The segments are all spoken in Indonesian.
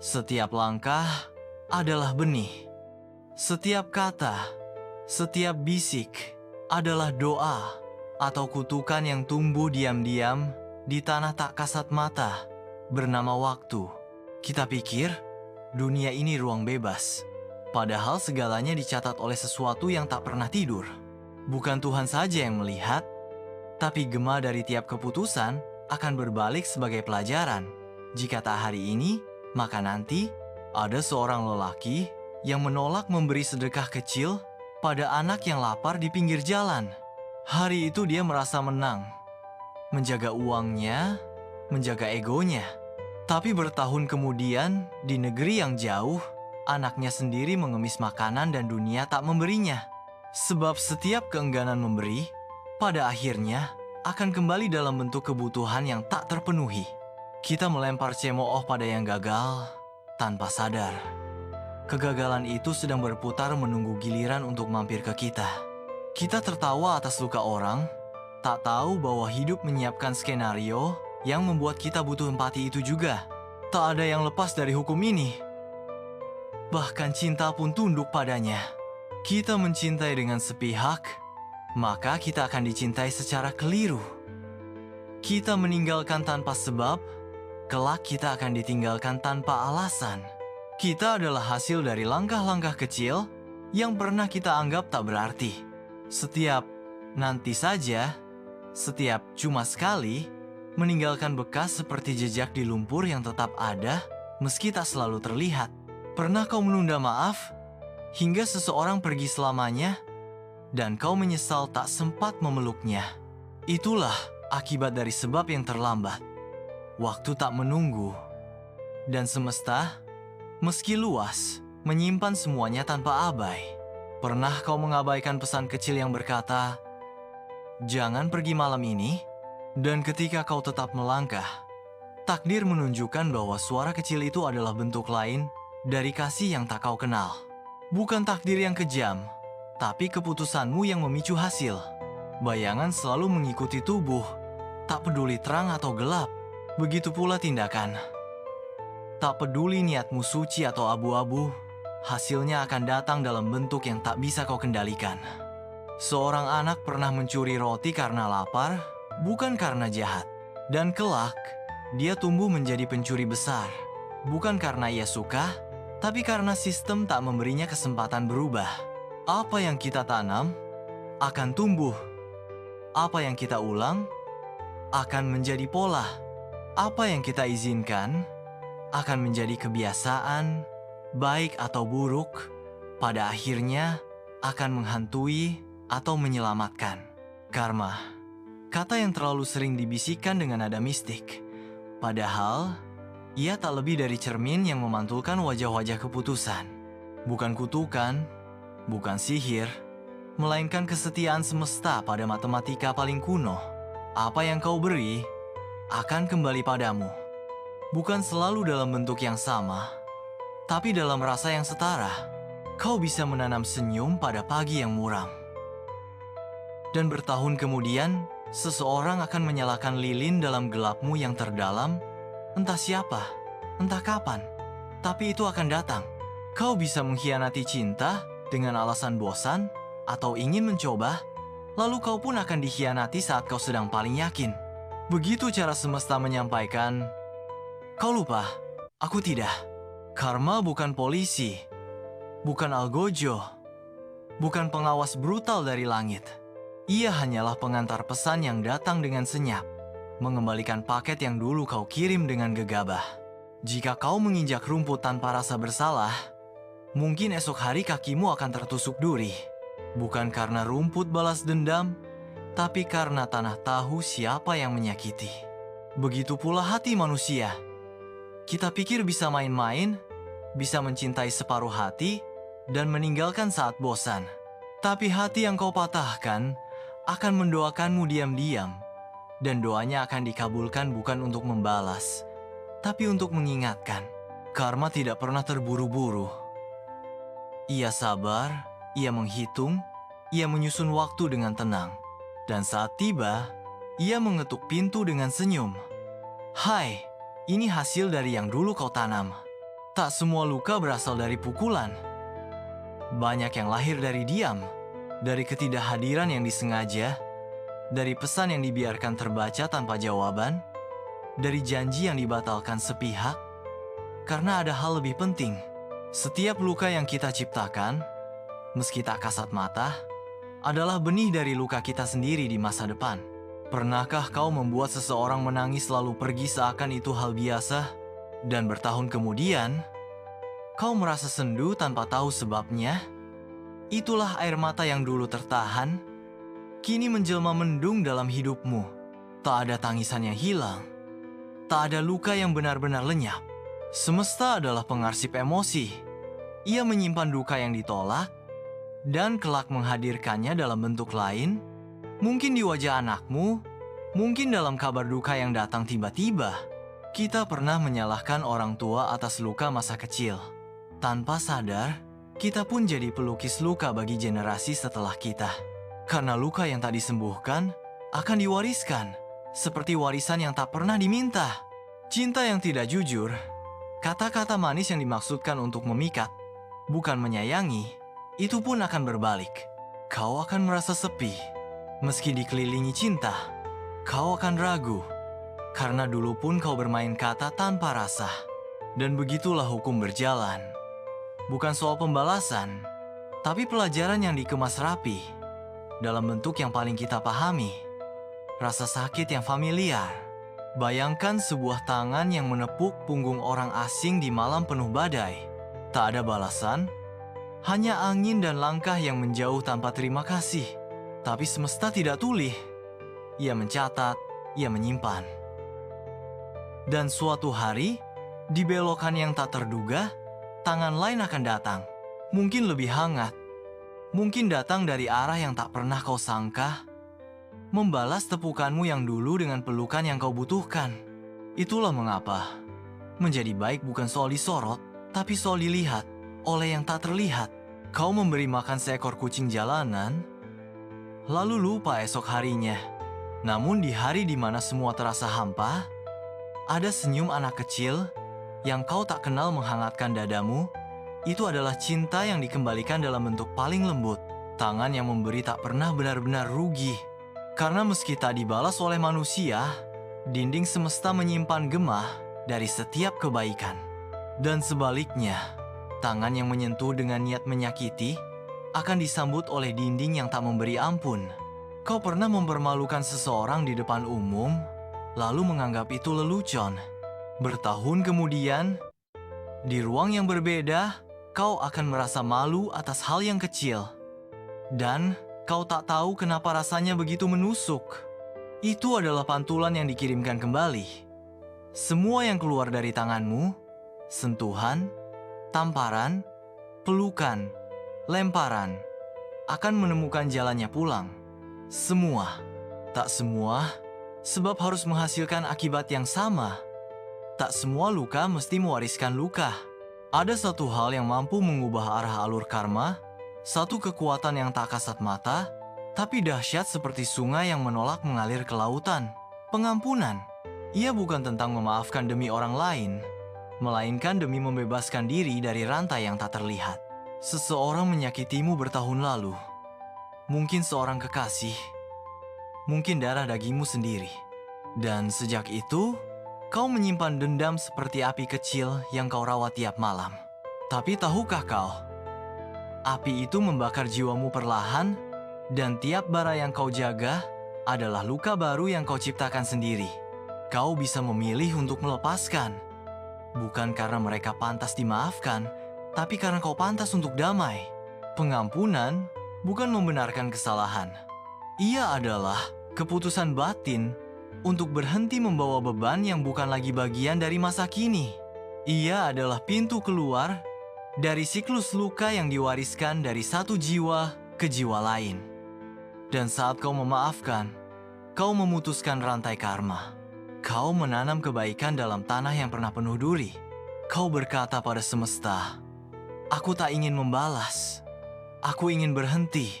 Setiap langkah adalah benih. Setiap kata, setiap bisik adalah doa atau kutukan yang tumbuh diam-diam di tanah tak kasat mata bernama waktu. Kita pikir dunia ini ruang bebas, padahal segalanya dicatat oleh sesuatu yang tak pernah tidur. Bukan Tuhan saja yang melihat, tapi gema dari tiap keputusan akan berbalik sebagai pelajaran. Jika tak hari ini, maka nanti ada seorang lelaki yang menolak memberi sedekah kecil pada anak yang lapar di pinggir jalan. Hari itu dia merasa menang, menjaga uangnya, menjaga egonya. Tapi bertahun kemudian, di negeri yang jauh, anaknya sendiri mengemis makanan dan dunia tak memberinya. Sebab setiap keengganan memberi, pada akhirnya akan kembali dalam bentuk kebutuhan yang tak terpenuhi. Kita melempar cemooh pada yang gagal tanpa sadar. Kegagalan itu sedang berputar menunggu giliran untuk mampir ke kita. Kita tertawa atas luka orang, tak tahu bahwa hidup menyiapkan skenario yang membuat kita butuh empati itu juga. Tak ada yang lepas dari hukum ini. Bahkan cinta pun tunduk padanya. Kita mencintai dengan sepihak, maka kita akan dicintai secara keliru. Kita meninggalkan tanpa sebab, kelak kita akan ditinggalkan tanpa alasan. Kita adalah hasil dari langkah-langkah kecil yang pernah kita anggap tak berarti. Setiap nanti saja, setiap cuma sekali, meninggalkan bekas seperti jejak di lumpur yang tetap ada meski tak selalu terlihat. Pernah kau menunda maaf hingga seseorang pergi selamanya dan kau menyesal tak sempat memeluknya? Itulah akibat dari sebab yang terlambat. Waktu tak menunggu, dan semesta, meski luas, menyimpan semuanya tanpa abai. Pernah kau mengabaikan pesan kecil yang berkata, "Jangan pergi malam ini"? Dan ketika kau tetap melangkah, takdir menunjukkan bahwa suara kecil itu adalah bentuk lain dari kasih yang tak kau kenal. Bukan takdir yang kejam, tapi keputusanmu yang memicu hasil. Bayangan selalu mengikuti tubuh, tak peduli terang atau gelap. Begitu pula tindakan. Tak peduli niatmu suci atau abu-abu, hasilnya akan datang dalam bentuk yang tak bisa kau kendalikan. Seorang anak pernah mencuri roti karena lapar, bukan karena jahat. Dan kelak, dia tumbuh menjadi pencuri besar. Bukan karena ia suka, tapi karena sistem tak memberinya kesempatan berubah. Apa yang kita tanam, akan tumbuh. Apa yang kita ulang, akan menjadi pola. Apa yang kita izinkan, akan menjadi kebiasaan, baik atau buruk, pada akhirnya akan menghantui atau menyelamatkan. Karma. Kata yang terlalu sering dibisikkan dengan nada mistik. Padahal, ia tak lebih dari cermin yang memantulkan wajah-wajah keputusan. Bukan kutukan, bukan sihir, melainkan kesetiaan semesta pada matematika paling kuno. Apa yang kau beri, akan kembali padamu. Bukan selalu dalam bentuk yang sama, tapi dalam rasa yang setara. Kau bisa menanam senyum pada pagi yang muram. Dan bertahun kemudian, seseorang akan menyalakan lilin dalam gelapmu yang terdalam, entah siapa, entah kapan, tapi itu akan datang. Kau bisa mengkhianati cinta dengan alasan bosan atau ingin mencoba, lalu kau pun akan dikhianati saat kau sedang paling yakin. Begitu cara semesta menyampaikan, kau lupa, aku tidak. Karma bukan polisi, bukan algojo, bukan pengawas brutal dari langit. Ia hanyalah pengantar pesan yang datang dengan senyap, mengembalikan paket yang dulu kau kirim dengan gegabah. Jika kau menginjak rumput tanpa rasa bersalah, mungkin esok hari kakimu akan tertusuk duri. Bukan karena rumput balas dendam, tapi karena tanah tahu siapa yang menyakiti. Begitu pula hati manusia. Kita pikir bisa main-main, bisa mencintai separuh hati, dan meninggalkan saat bosan. Tapi hati yang kau patahkan akan mendoakanmu diam-diam, dan doanya akan dikabulkan bukan untuk membalas, tapi untuk mengingatkan. Karma tidak pernah terburu-buru. Ia sabar, ia menghitung, ia menyusun waktu dengan tenang. Dan saat tiba, ia mengetuk pintu dengan senyum. Hai, ini hasil dari yang dulu kau tanam. Tak semua luka berasal dari pukulan. Banyak yang lahir dari diam, dari ketidakhadiran yang disengaja, dari pesan yang dibiarkan terbaca tanpa jawaban, dari janji yang dibatalkan sepihak. Karena ada hal lebih penting. Setiap luka yang kita ciptakan, meski tak kasat mata, adalah benih dari luka kita sendiri di masa depan. Pernahkah kau membuat seseorang menangis lalu pergi seakan itu hal biasa, dan bertahun kemudian, kau merasa sendu tanpa tahu sebabnya? Itulah air mata yang dulu tertahan, kini menjelma mendung dalam hidupmu. Tak ada tangisan yang hilang, tak ada luka yang benar-benar lenyap. Semesta adalah pengarsip emosi. Ia menyimpan duka yang ditolak, dan kelak menghadirkannya dalam bentuk lain. Mungkin di wajah anakmu, mungkin dalam kabar duka yang datang tiba-tiba. Kita pernah menyalahkan orang tua atas luka masa kecil. Tanpa sadar, kita pun jadi pelukis luka bagi generasi setelah kita. Karena luka yang tak disembuhkan akan diwariskan, seperti warisan yang tak pernah diminta. Cinta yang tidak jujur, kata-kata manis yang dimaksudkan untuk memikat, bukan menyayangi, itu pun akan berbalik. Kau akan merasa sepi. Meski dikelilingi cinta, kau akan ragu. Karena dulu pun kau bermain kata tanpa rasa. Dan begitulah hukum berjalan. Bukan soal pembalasan, tapi pelajaran yang dikemas rapi. Dalam bentuk yang paling kita pahami. Rasa sakit yang familiar. Bayangkan sebuah tangan yang menepuk punggung orang asing di malam penuh badai. Tak ada balasan, hanya angin dan langkah yang menjauh tanpa terima kasih. Tapi semesta tidak tuli. Ia mencatat, ia menyimpan. Dan suatu hari, di belokan yang tak terduga, tangan lain akan datang. Mungkin lebih hangat. Mungkin datang dari arah yang tak pernah kau sangka. Membalas tepukanmu yang dulu dengan pelukan yang kau butuhkan. Itulah mengapa menjadi baik bukan soal disorot, tapi soal dilihat oleh yang tak terlihat. Kau memberi makan seekor kucing jalanan, lalu lupa esok harinya. Namun di hari di mana semua terasa hampa, ada senyum anak kecil yang kau tak kenal menghangatkan dadamu. Itu adalah cinta yang dikembalikan dalam bentuk paling lembut. Tangan yang memberi tak pernah benar-benar rugi. Karena meski tak dibalas oleh manusia, dinding semesta menyimpan gemah dari setiap kebaikan. Dan sebaliknya, tangan yang menyentuh dengan niat menyakiti akan disambut oleh dinding yang tak memberi ampun. Kau pernah mempermalukan seseorang di depan umum, lalu menganggap itu lelucon. Bertahun kemudian, di ruang yang berbeda, kau akan merasa malu atas hal yang kecil. Dan kau tak tahu kenapa rasanya begitu menusuk. Itu adalah pantulan yang dikirimkan kembali. Semua yang keluar dari tanganmu, sentuhan, tamparan, pelukan, lemparan, akan menemukan jalannya pulang. Semua, tak semua, sebab harus menghasilkan akibat yang sama. Tak semua luka mesti mewariskan luka. Ada satu hal yang mampu mengubah arah alur karma, satu kekuatan yang tak kasat mata, tapi dahsyat seperti sungai yang menolak mengalir ke lautan. Pengampunan. Ia bukan tentang memaafkan demi orang lain, melainkan demi membebaskan diri dari rantai yang tak terlihat. Seseorang menyakitimu bertahun lalu. Mungkin seorang kekasih. Mungkin darah dagingmu sendiri. Dan sejak itu, kau menyimpan dendam seperti api kecil yang kau rawat tiap malam. Tapi tahukah kau? Api itu membakar jiwamu perlahan, dan tiap bara yang kau jaga adalah luka baru yang kau ciptakan sendiri. Kau bisa memilih untuk melepaskan. Bukan karena mereka pantas dimaafkan, tapi karena kau pantas untuk damai. Pengampunan bukan membenarkan kesalahan. Ia adalah keputusan batin untuk berhenti membawa beban yang bukan lagi bagian dari masa kini. Ia adalah pintu keluar dari siklus luka yang diwariskan dari satu jiwa ke jiwa lain. Dan saat kau memaafkan, kau memutuskan rantai karma. Kau menanam kebaikan dalam tanah yang pernah penuh duri. Kau berkata pada semesta, "Aku tak ingin membalas. Aku ingin berhenti."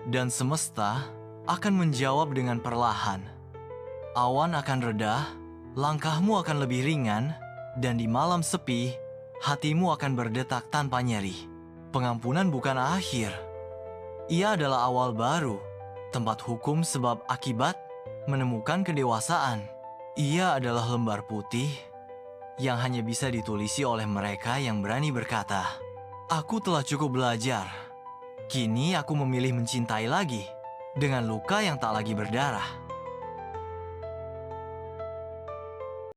Dan semesta akan menjawab dengan perlahan. Awan akan reda, langkahmu akan lebih ringan, dan di malam sepi, hatimu akan berdetak tanpa nyeri. Pengampunan bukan akhir. Ia adalah awal baru, tempat hukum sebab akibat menemukan kedewasaan. Ia adalah lembar putih yang hanya bisa ditulisi oleh mereka yang berani berkata, "Aku telah cukup belajar. Kini aku memilih mencintai lagi dengan luka yang tak lagi berdarah."